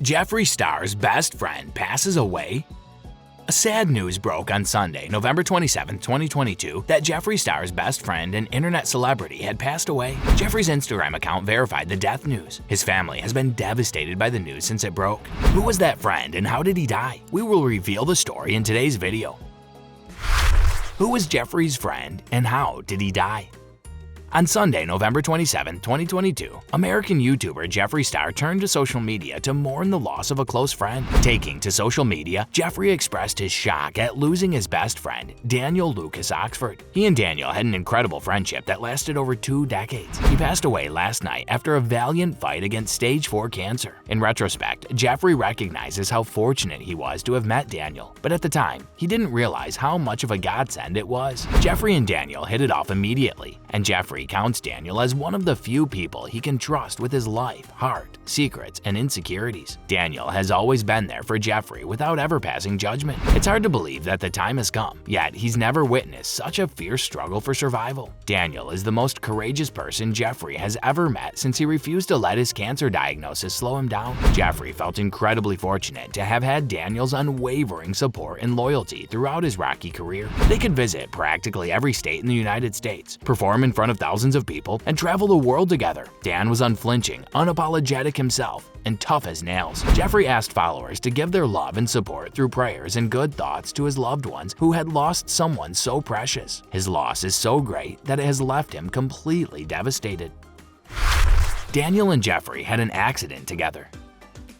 Jeffree Star's best friend passes away? A sad news broke on Sunday, November 27, 2022, that Jeffree Star's best friend and internet celebrity had passed away. Jeffree's Instagram account verified the death news. His family has been devastated by the news since it broke. Who was that friend and how did he die? We will reveal the story in today's video. Who was Jeffree's friend and how did he die? On Sunday, November 27, 2022, American YouTuber Jeffree Star turned to social media to mourn the loss of a close friend. Taking to social media, Jeffree expressed his shock at losing his best friend, Daniel Lucas Oxford. He and Daniel had an incredible friendship that lasted over 2 decades. He passed away last night after a valiant fight against stage 4 cancer. In retrospect, Jeffree recognizes how fortunate he was to have met Daniel, but at the time, he didn't realize how much of a godsend it was. Jeffree and Daniel hit it off immediately, and Jeffree counts Daniel as one of the few people he can trust with his life, heart, secrets, and insecurities. Daniel has always been there for Jeffree without ever passing judgment. It's hard to believe that the time has come, yet he's never witnessed such a fierce struggle for survival. Daniel is the most courageous person Jeffree has ever met since he refused to let his cancer diagnosis slow him down. Jeffree felt incredibly fortunate to have had Daniel's unwavering support and loyalty throughout his rocky career. They could visit practically every state in the United States, perform in front of thousands of people, and travel the world together. Dan was unflinching, unapologetic himself, and tough as nails. Jeffree asked followers to give their love and support through prayers and good thoughts to his loved ones who had lost someone so precious. His loss is so great that it has left him completely devastated. Daniel and Jeffree had an accident together.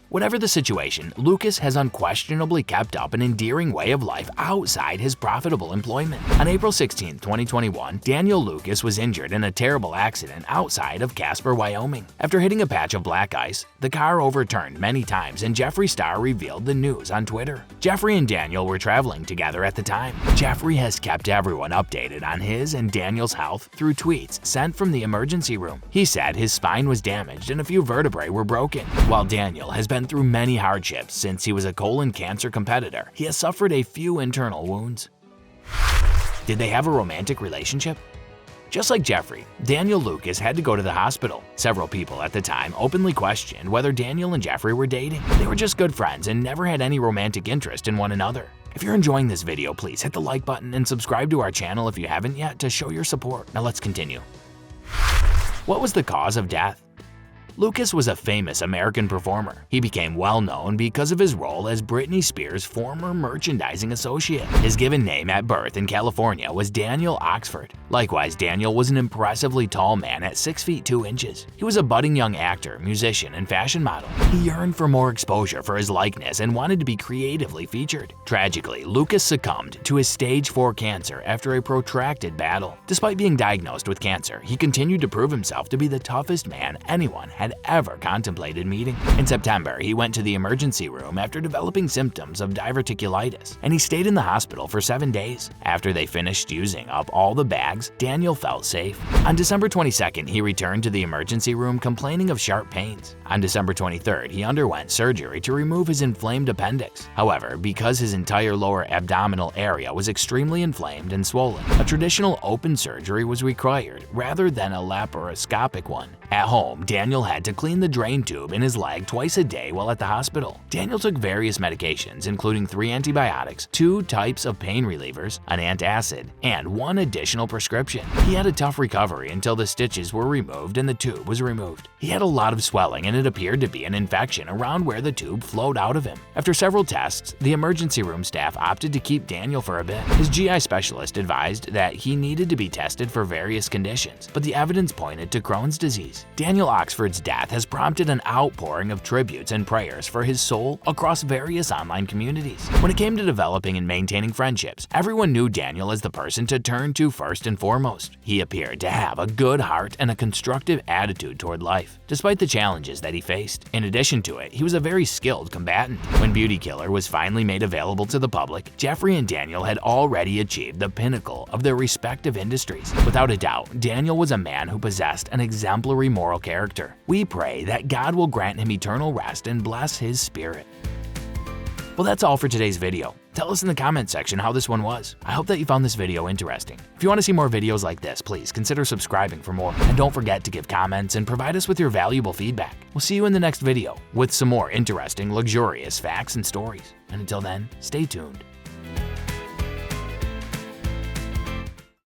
Whatever the situation, Lucas has unquestionably kept up an endearing way of life outside his profitable employment. On April 16, 2021, Daniel Lucas was injured in a terrible accident outside of Casper, Wyoming. After hitting a patch of black ice, the car overturned many times and Jeffree Star revealed the news on Twitter. Jeffree and Daniel were traveling together at the time. Jeffree has kept everyone updated on his and Daniel's health through tweets sent from the emergency room. He said his spine was damaged and a few vertebrae were broken. While Daniel has been through many hardships since he was a colon cancer competitor, he has suffered a few internal wounds. Did they have a romantic relationship? Just like Jeffree, Daniel Lucas had to go to the hospital. Several people at the time openly questioned whether Daniel and Jeffree were dating. They were just good friends and never had any romantic interest in one another. If you're enjoying this video, please hit the like button and subscribe to our channel if you haven't yet to show your support. Now let's continue. What was the cause of death? Lucas was a famous American performer. He became well known because of his role as Britney Spears' former merchandising associate. His given name at birth in California was Daniel Oxford. Likewise, Daniel was an impressively tall man at 6 feet 2 inches. He was a budding young actor, musician, and fashion model. He yearned for more exposure for his likeness and wanted to be creatively featured. Tragically, Lucas succumbed to his stage 4 cancer after a protracted battle. Despite being diagnosed with cancer, he continued to prove himself to be the toughest man anyone had ever contemplated meeting. In September, he went to the emergency room after developing symptoms of diverticulitis, and he stayed in the hospital for 7 days. After they finished using up all the bags, Daniel felt safe. On December 22nd, he returned to the emergency room complaining of sharp pains. On December 23rd, he underwent surgery to remove his inflamed appendix. However, because his entire lower abdominal area was extremely inflamed and swollen, a traditional open surgery was required rather than a laparoscopic one. At home, Daniel had to clean the drain tube in his leg twice a day while at the hospital. Daniel took various medications, including 3 antibiotics, 2 types of pain relievers, an antacid, and 1 additional prescription. He had a tough recovery until the stitches were removed and the tube was removed. He had a lot of swelling and it appeared to be an infection around where the tube flowed out of him. After several tests, the emergency room staff opted to keep Daniel for a bit. His GI specialist advised that he needed to be tested for various conditions, but the evidence pointed to Crohn's disease. Daniel Oxford's death has prompted an outpouring of tributes and prayers for his soul across various online communities. When it came to developing and maintaining friendships, everyone knew Daniel as the person to turn to first and foremost. He appeared to have a good heart and a constructive attitude toward life, despite the challenges that he faced. In addition to it, he was a very skilled combatant. When Beauty Killer was finally made available to the public, Jeffree and Daniel had already achieved the pinnacle of their respective industries. Without a doubt, Daniel was a man who possessed an exemplary moral character. We pray that God will grant him eternal rest and bless his spirit. Well, that's all for today's video. Tell us in the comment section how this one was. I hope that you found this video interesting. If you want to see more videos like this, please consider subscribing for more. And don't forget to give comments and provide us with your valuable feedback. We'll see you in the next video with some more interesting, luxurious facts and stories. And until then, stay tuned.